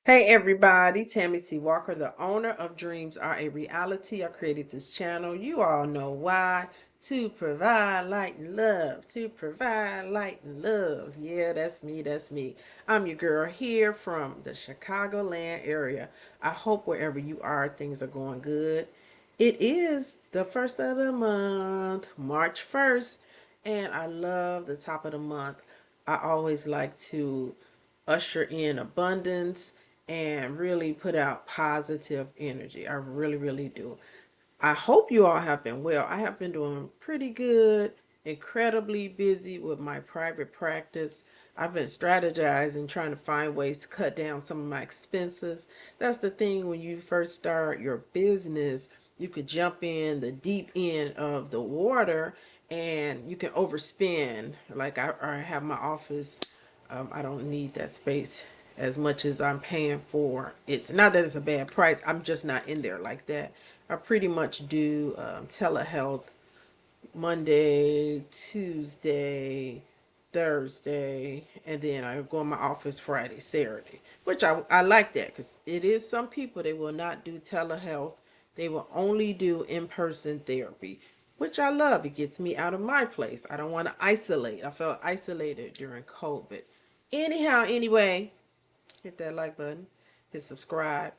Hey everybody, Tammy C. Walker, the owner of Dreams Are a Reality. I created this channel. You all know why. To provide light and love. To provide light and love. Yeah, that's me. That's me. I'm your girl here from the Chicagoland area. I hope wherever you are, things are going good. It is the first of the month, March 1st, and I love the top of the month. I always like to usher in abundance and really put out positive energy. I really, really do. I hope you all have been well. I have been doing pretty good, incredibly busy with my private practice. I've been strategizing, trying to find ways to cut down some of my expenses. That's the thing when you first start your business, you could jump in the deep end of the water and you can overspend. Like I have my office, I don't need that space as much as I'm paying for. It's not that it's a bad price. I'm just not in there like that. I pretty much do telehealth Monday, Tuesday, Thursday, and then I go in my office Friday, Saturday, which I like that because it is some people they will not do telehealth. They will only do in-person therapy, which I love. It gets me out of my place. I don't want to isolate. I felt isolated during COVID. Anyhow, anyway, hit that like button, hit subscribe.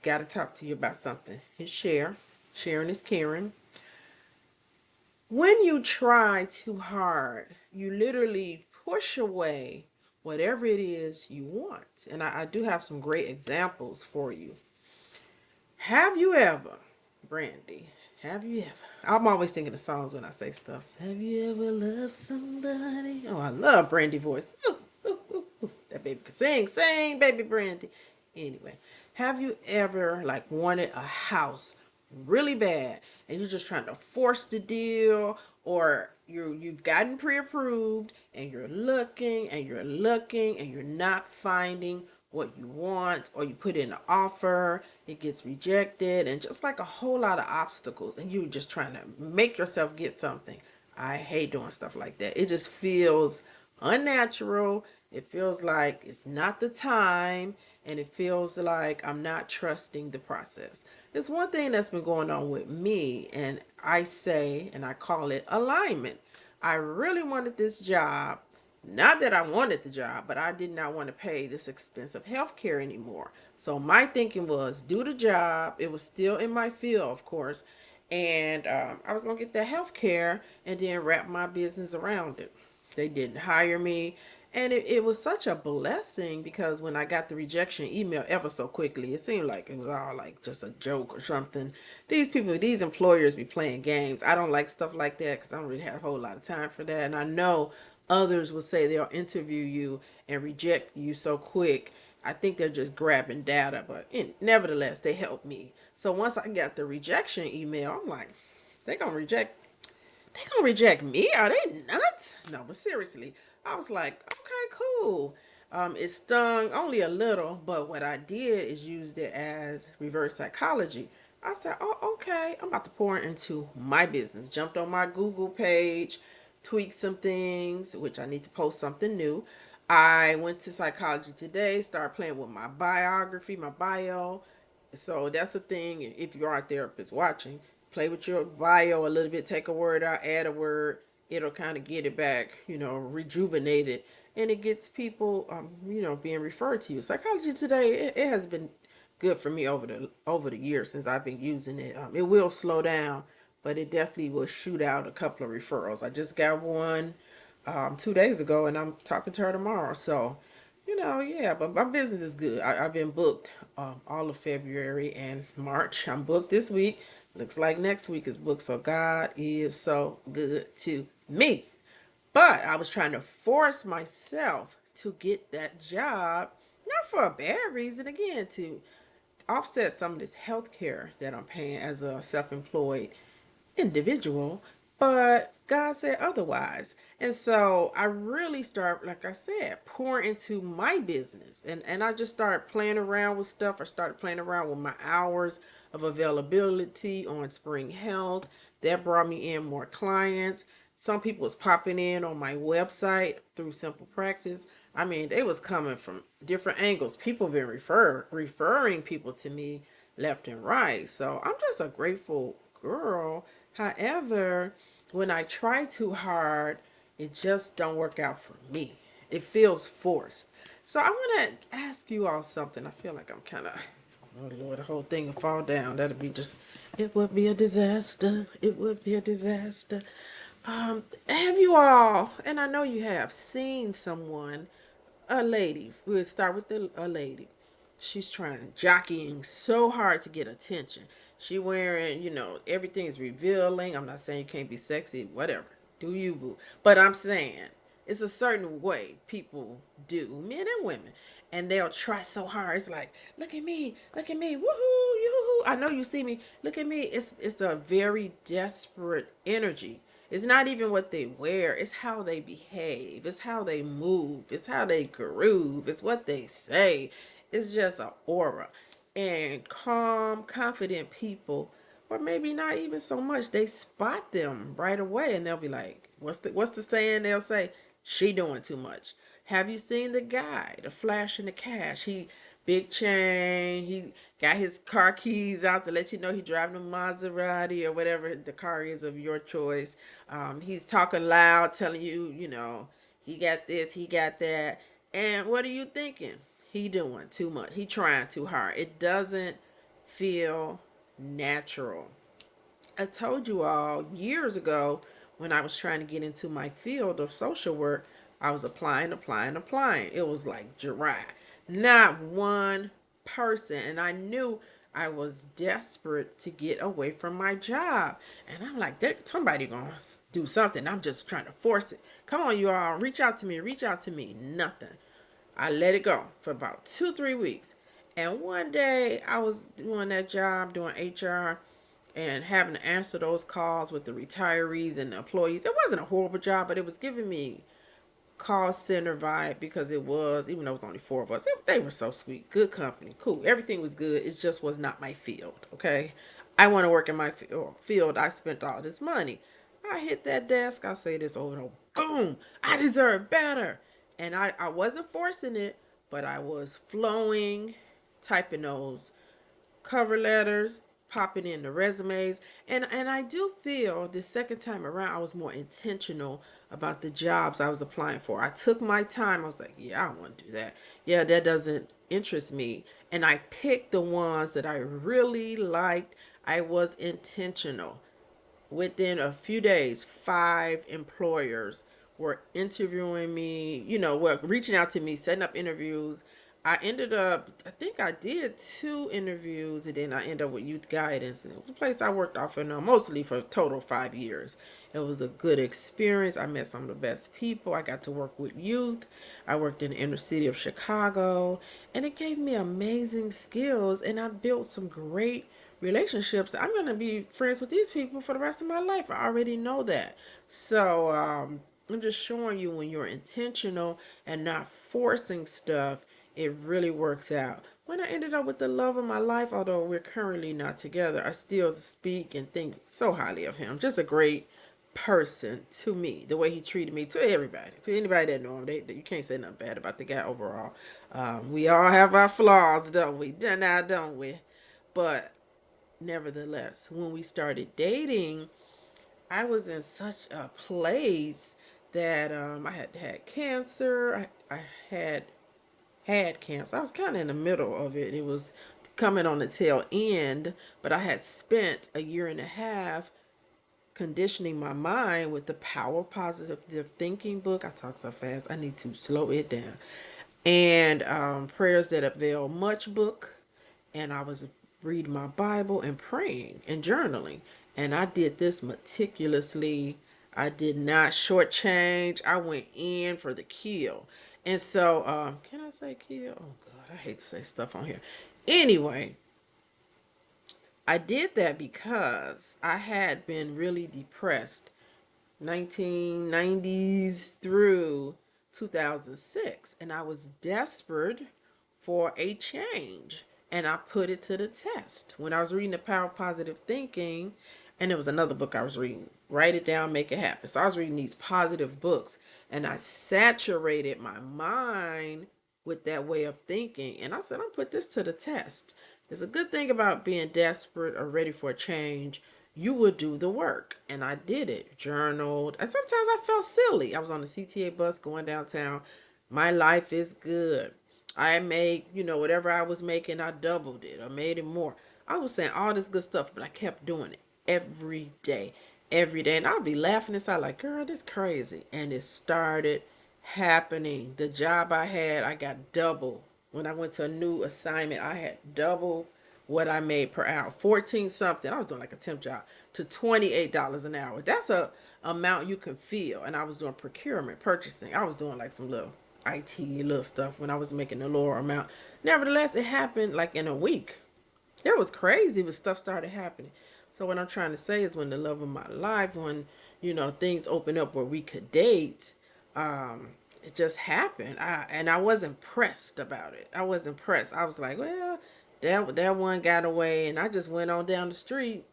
Got to talk to you about something. Hit share. Sharing is caring. When you try too hard, you literally push away whatever it is you want. And I do have some great examples for you. Have you ever, Brandy, have you ever? I'm always thinking of songs when I say stuff. Have you ever loved somebody? Oh, I love Brandy voice. Ooh, ooh, ooh, ooh. That baby can sing, sing, baby Brandy. Anyway, have you ever like wanted a house really bad and you're just trying to force the deal, or you've gotten pre-approved and you're looking and you're looking and you're not finding what you want, or you put in an offer, it gets rejected, and just like a whole lot of obstacles, and you're just trying to make yourself get something. I hate doing stuff like that. It just feels unnatural. It feels like it's not the time, and it feels like I'm not trusting the process. There's one thing that's been going on with me, and I say, and I call it alignment. I really wanted this job. Not that I wanted the job, but I did not want to pay this expensive health care anymore. So my thinking was do the job. It was still in my field, of course. And I was going to get the health care and then wrap my business around it. They didn't hire me. And it was such a blessing because when I got the rejection email ever so quickly, it seemed like it was all like just a joke or something. These people, these employers be playing games. I don't like stuff like that because I don't really have a whole lot of time for that. And I know others will say they'll interview you and reject you so quick. I think they're just grabbing data, but nevertheless, they helped me. So once I got the rejection email, I'm like, they gonna reject they gonna reject me? Are they nuts? No, but seriously, I was like, okay, cool. It stung only a little, but what I did is used it as reverse psychology. I said, oh, okay, I'm about to pour into my business. Jumped on my Google page, tweaked some things, which I need to post something new. I went to Psychology Today, started playing with my biography, my bio. So that's the thing. If you are a therapist watching, play with your bio a little bit, take a word out, add a word. It'll kind of get it back, rejuvenated. And it gets people, being referred to you. Psychology Today, it has been good for me over the years since I've been using it. It will slow down, but it definitely will shoot out a couple of referrals. I just got one 2 days ago, and I'm talking to her tomorrow. So, yeah, but my business is good. I've been booked all of February and March. I'm booked this week. Looks like next week is booked. So God is so good to me. But I was trying to force myself to get that job, not for a bad reason, again, to offset some of this health care that I'm paying as a self employed individual, but God said otherwise. And so I really start, like I said, pour into my business. And I just started playing around with stuff. I started playing around with my hours of availability on Spring Health. That brought me in more clients. Some people was popping in on my website through Simple Practice. I mean, they was coming from different angles. People been referring people to me left and right. So I'm just a grateful girl. However, when I try too hard, it just don't work out for me. It feels forced. So I want to ask you all something. I feel like I'm kind of, oh Lord, the whole thing will fall down. That'd be just, it would be a disaster. It would be a disaster. Have you all, and I know you have, seen someone, a lady, we'll start with a lady. She's trying, jockeying so hard to get attention. She wearing, everything is revealing. I'm not saying you can't be sexy, whatever. Do you, boo? But I'm saying it's a certain way people do, men and women. And they'll try so hard. It's like, look at me, woohoo, yoo-hoo. I know you see me, look at me. It's a very desperate energy. It's not even what they wear, it's how they behave, it's how they move, it's how they groove, it's what they say. It's just an aura. And calm, confident people, or maybe not even so much, they spot them right away and they'll be like, what's the saying they'll say? She doing too much. Have you seen the guy, the flash in the cash? He big chain. He got his car keys out to let you know he driving a Maserati or whatever the car is of your choice. He's talking loud, telling you, he got this, he got that. And what are you thinking? He doing too much. He trying too hard. It doesn't feel natural. I told you all years ago when I was trying to get into my field of social work, I was applying, applying, applying. It was like dry. Not one person. And I knew I was desperate to get away from my job. And I'm like, somebody gonna do something. I'm just trying to force it. Come on, you all, reach out to me, reach out to me. Nothing. I let it go for about 2, 3 weeks. And one day I was doing that job, doing HR, and having to answer those calls with the retirees and the employees. It wasn't a horrible job, but it was giving me call center vibe because it was, even though it was only four of us, they were so sweet, good company, cool. Everything was good. It just was not my field, okay? I want to work in my field. I spent all this money. I hit that desk. I say this over and over. Boom. I deserve better. And I wasn't forcing it, but I was flowing, typing those cover letters, popping in the resumes. And I do feel this second time around I was more intentional about the jobs I was applying for. I took my time. I was like, yeah, I don't want to do that. Yeah, that doesn't interest me. And I picked the ones that I really liked. I was intentional. Within a few days, 5 employers were interviewing me, were reaching out to me, setting up interviews. I ended up, I think I did 2 interviews, and then I ended up with youth guidance. And it was a place I worked off and mostly for a total 5 years. It was a good experience. I met some of the best people. I got to work with youth. I worked in the inner city of Chicago, and it gave me amazing skills, and I built some great relationships. I'm going to be friends with these people for the rest of my life. I already know that. So I'm just showing you, when you're intentional and not forcing stuff, it really works out. When I ended up with the love of my life, although we're currently not together, I still speak and think so highly of him. Just a great person to me. The way he treated me, to everybody, to anybody that know him, you can't say nothing bad about the guy overall. We all have our flaws, don't we? Now, don't we? But nevertheless, when we started dating, I was in such a place that I had had cancer. I had cancer. I was kind of in the middle of it. It was coming on the tail end, but I had spent a year and a half conditioning my mind with the Power of Positive Thinking book. I talk so fast, I need to slow it down. And Prayers That Avail Much book. And I was reading my Bible and praying and journaling. And I did this meticulously. I did not shortchange. I went in for the kill. And so, can I say kill? Oh God, I hate to say stuff on here. Anyway, I did that because I had been really depressed 1990s through 2006, and I was desperate for a change, and I put it to the test. When I was reading The Power of Positive Thinking, And there was another book I was reading. Write it down, make it happen. So I was reading these positive books, and I saturated my mind with that way of thinking. And I said, I'm put this to the test. There's a good thing about being desperate or ready for a change. You will do the work. And I did it. Journaled. And sometimes I felt silly. I was on the CTA bus going downtown. My life is good. I made, whatever I was making, I doubled it or made it more. I was saying all this good stuff, but I kept doing it every day, every day. And I'll be laughing inside like, girl, this crazy. And it started happening. The job I had, I got double. When I went to a new assignment, I had double what I made per hour. 14 something. I was doing like a temp job to $28 an hour. That's a amount you can feel. And I was doing procurement, purchasing. I was doing like some little IT little stuff when I was making a lower amount. Nevertheless, it happened like in a week. It was crazy, but stuff started happening. So what I'm trying to say is when the love of my life, when, things open up where we could date, it just happened. I wasn't pressed about it. I wasn't pressed. I was like, well, that one got away, and I just went on down the street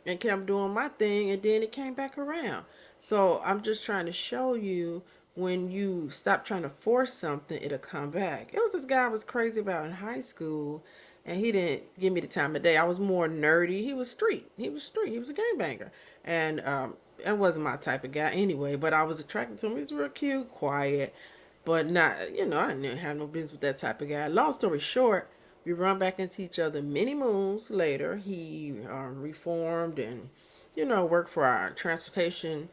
and kept doing my thing, and then it came back around. So I'm just trying to show you when you stop trying to force something, it'll come back. It was this guy I was crazy about in high school, and he didn't give me the time of day. I was more nerdy. He was street. He was street. He was a gangbanger, and that wasn't my type of guy anyway. But I was attracted to him. He was real cute, quiet, but not. I didn't have no business with that type of guy. Long story short, we run back into each other many moons later. He reformed and, worked for our transportation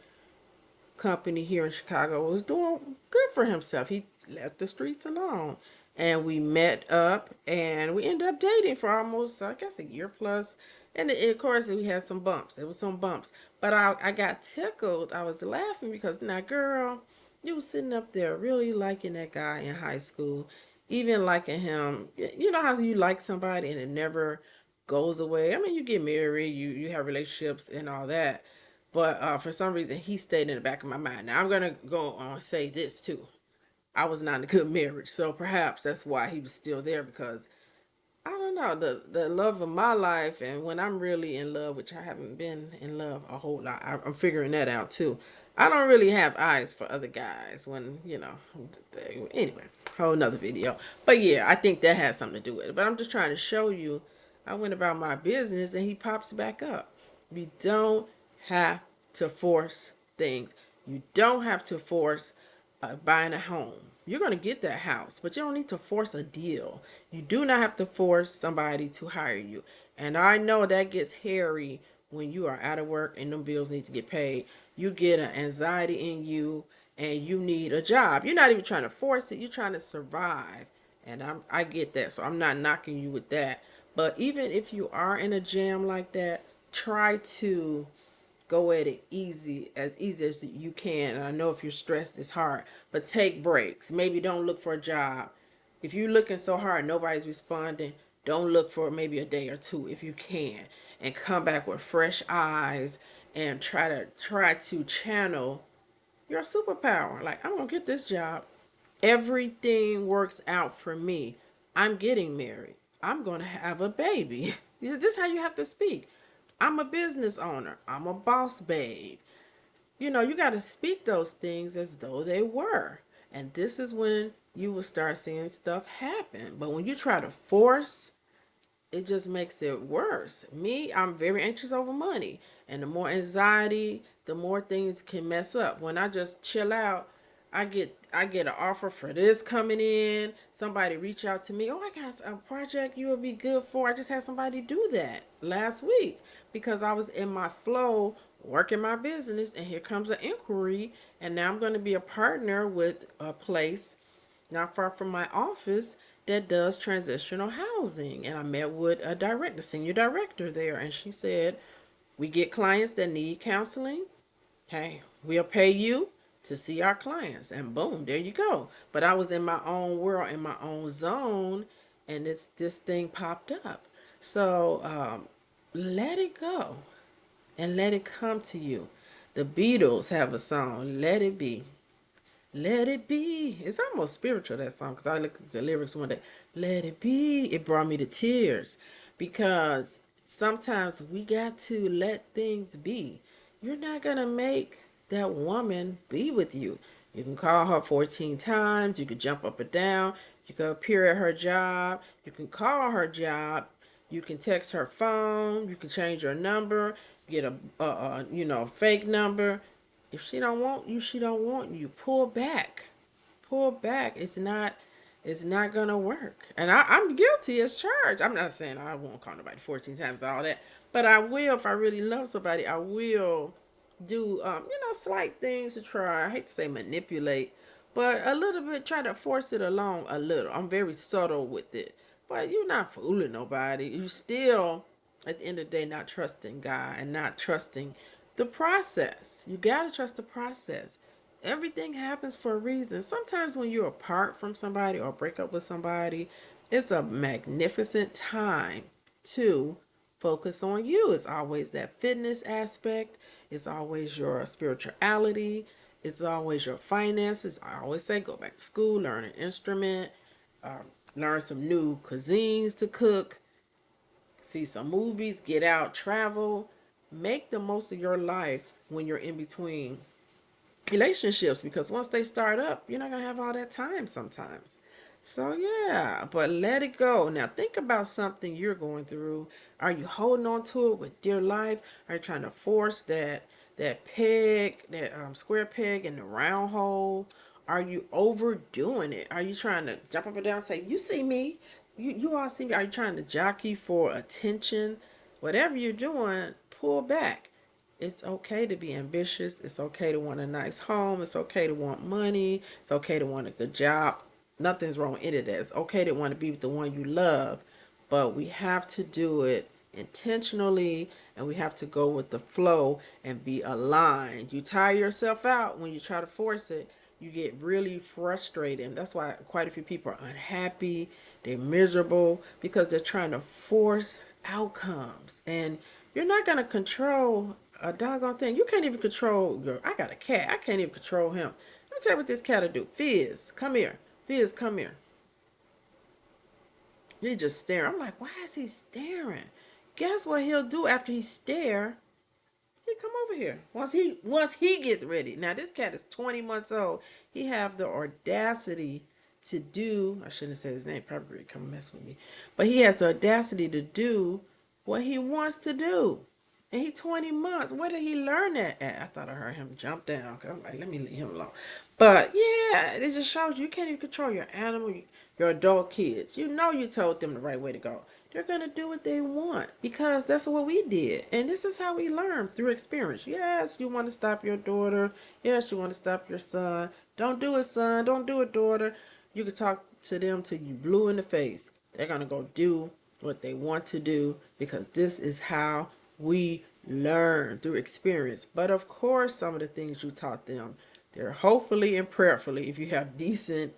company here in Chicago. Was doing good for himself. He left the streets alone. And we met up and we ended up dating for almost, I guess, a year plus. And of course, we had some bumps. There was some bumps. But I got tickled. I was laughing because, now, girl, you was sitting up there really liking that guy in high school, even liking him. You know how you like somebody and it never goes away. I mean, you get married, you have relationships and all that. But for some reason, he stayed in the back of my mind. Now, I'm going to go on and say this too. I was not in a good marriage, so perhaps that's why he was still there, because I don't know, the love of my life, and when I'm really in love, which I haven't been in love a whole lot, I'm figuring that out too. I don't really have eyes for other guys when, anyway, whole nother video. But yeah, I think that has something to do with it. But I'm just trying to show you, I went about my business and he pops back up. We don't have to force things. You don't have to force buying a home. You're going to get that house, but you don't need to force a deal. You do not have to force somebody to hire you. And I know that gets hairy when you are out of work and them bills need to get paid. You get an anxiety in you and you need a job. You're not even trying to force it. You're trying to survive. And I get that. So I'm not knocking you with that. But even if you are in a jam like that, try to go at it easy as you can. And I know if you're stressed, it's hard, but take breaks. Maybe don't look for a job. If you're looking so hard, nobody's responding, don't look for maybe a day or two if you can, and come back with fresh eyes and try to channel your superpower. Like, I'm gonna get this job. Everything works out for me. I'm getting married. I'm going to have a baby. This is how you have to speak. I'm a business owner. I'm a boss babe. You got to speak those things as though they were. And this is when you will start seeing stuff happen. But when you try to force, it just makes it worse. Me, I'm very anxious over money. And the more anxiety, the more things can mess up. When I just chill out, I get an offer for this coming in. Somebody reach out to me. Oh, I got a project you would be good for. I just had somebody do that last week because I was in my flow working my business, and here comes an inquiry, and now I'm going to be a partner with a place not far from my office that does transitional housing. And I met with the senior director there, and she said, we get clients that need counseling. Hey, we'll pay you to see our clients. And boom, there you go. But I was in my own world, in my own zone, and this thing popped up. So let it go and let it come to you. The Beatles have a song, Let It Be. Let it be. It's almost spiritual, that song, because I looked at the lyrics one day. Let it be. It brought me to tears because sometimes we got to let things be. You're not going to make that woman be with you. You can call her 14 times. You can jump up and down. You can appear at her job. You can call her job. You can text her phone. You can change her number. Get a fake number. If she don't want you, she don't want you. Pull back. Pull back. It's not gonna work. And I'm guilty as charged. I'm not saying I won't call nobody 14 times all that, but I will if I really love somebody. I will do slight things to try. I hate to say manipulate, but a little bit try to force it along a little. I'm very subtle with it, but you're not fooling nobody. You still at the end of the day not trusting God and not trusting the process. You gotta trust the process. Everything happens for a reason. Sometimes when you're apart from somebody or break up with somebody, it's a magnificent time to focus on you. It's always that fitness aspect. It's always your spirituality. It's always your finances. I always say go back to school, learn an instrument, learn some new cuisines to cook, see some movies, get out, travel. Make the most of your life when you're in between relationships, because once they start up, you're not going to have all that time sometimes. So yeah, but let it go. Now think about something you're going through. Are you holding on to it with dear life? Are you trying to force that peg, that square peg in the round hole? Are you overdoing it? Are you trying to jump up and down and say, you see me? You all see me? Are you trying to jockey for attention? Whatever you're doing, pull back. It's okay to be ambitious. It's okay to want a nice home. It's okay to want money. It's okay to want a good job. Nothing's wrong with any of that. It's okay to want to be with the one you love. But we have to do it intentionally, and we have to go with the flow and be aligned. You tire yourself out when you try to force it. You get really frustrated. And that's why quite a few people are unhappy. They're miserable because they're trying to force outcomes. And you're not going to control a doggone thing. You can't even control I got a cat. I can't even control him. Let me tell you what this cat will do. Fizz, come here. Fizz, come here. He just staring. I'm like, why is he staring? Guess what he'll do after he stare? He come over here. Once he gets ready. Now this cat is 20 months old. He have the audacity to do. I shouldn't have said his name. Probably come mess with me. But he has the audacity to do what he wants to do. And he 20 months. Where did he learn that at? I thought I heard him jump down. I'm like, let me leave him alone. But yeah, it just shows you can't even control your animal, your adult kids. You know you told them the right way to go. They're going to do what they want because that's what we did. And this is how we learn through experience. Yes, you want to stop your daughter. Yes, you want to stop your son. Don't do it, son. Don't do it, daughter. You can talk to them till you blue in the face. They're going to go do what they want to do because this is how we learn through experience. But of course, some of the things you taught them, they're hopefully and prayerfully, if you have decent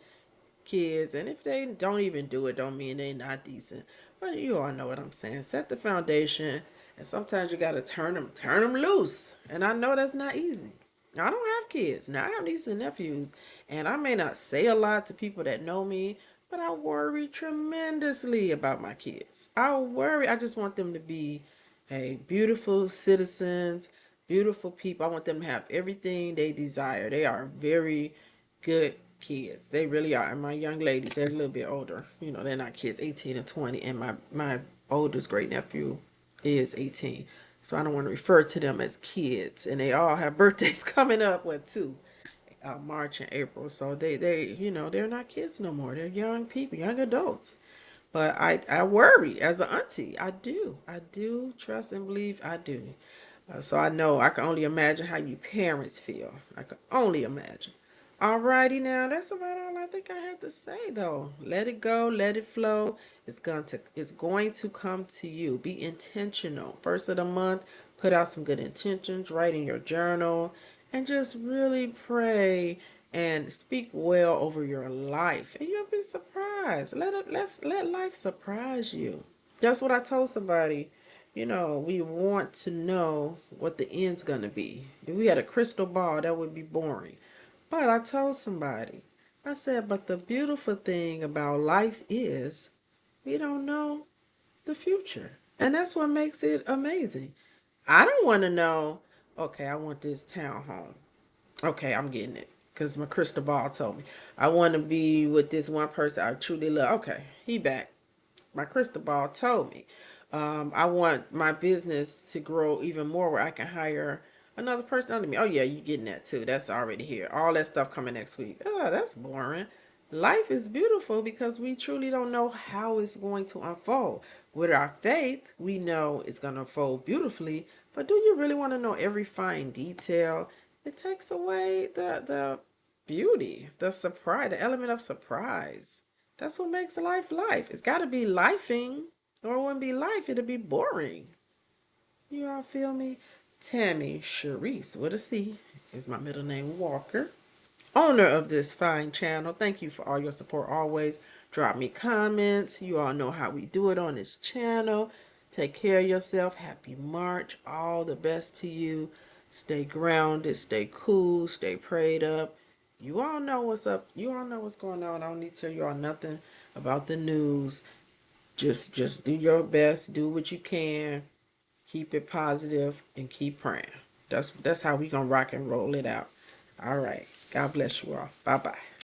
kids, and if they don't even do it, don't mean they not decent. But you all know what I'm saying. Set the foundation, and sometimes you gotta turn them loose. And I know that's not easy. I don't have kids now. I have nieces and nephews, and I may not say a lot to people that know me, but I worry tremendously about my kids. I worry. I just want them to be, hey, beautiful citizens, beautiful people. I want them to have everything they desire. They are very good kids. They really are. And my young ladies, they're a little bit older. They're not kids, 18 and 20. And my oldest great nephew is 18. So I don't want to refer to them as kids. And they all have birthdays coming up, with two, March and April. So they're not kids no more. They're young people, young adults. But I worry as an auntie. I do. I do trust and believe I do. So I know I can only imagine how you parents feel. I can only imagine. Alrighty now, that's about all I think I have to say though. Let it go, let it flow. It's going to come to you. Be intentional. First of the month, put out some good intentions, write in your journal, and just really pray and speak well over your life. And you'll be surprised. Let life surprise you. That's what I told somebody. We want to know what the end's gonna be. If we had a crystal ball, that would be boring. But I told somebody, I said, but the beautiful thing about life is we don't know the future. And that's what makes it amazing. I don't want to know, okay, I want this townhome. Okay, I'm getting it. Because my crystal ball told me. I want to be with this one person I truly love. Okay, he back. My crystal ball told me. I want my business to grow even more where I can hire another person under me. Oh, yeah, you getting that too. That's already here. All that stuff coming next week. Oh, that's boring. Life is beautiful because we truly don't know how it's going to unfold. With our faith, we know it's going to unfold beautifully, but do you really want to know every fine detail? It takes away the beauty, the surprise, the element of surprise. That's what makes life life. It's got to be lifing, or it wouldn't be life, it'd be boring. You all feel me? Tammy Sharice with a C is my middle name, Walker, owner of this fine channel. Thank you for all your support always. Drop me comments. You all know how we do it on this channel. Take care of yourself. Happy March. All the best to you. Stay grounded. Stay cool. Stay prayed up. You all know what's up. You all know what's going on. I don't need to tell you all nothing about the news. Just do your best. Do what you can. Keep it positive and keep praying. That's how we gonna rock and roll it out. All right. God bless you all. Bye bye.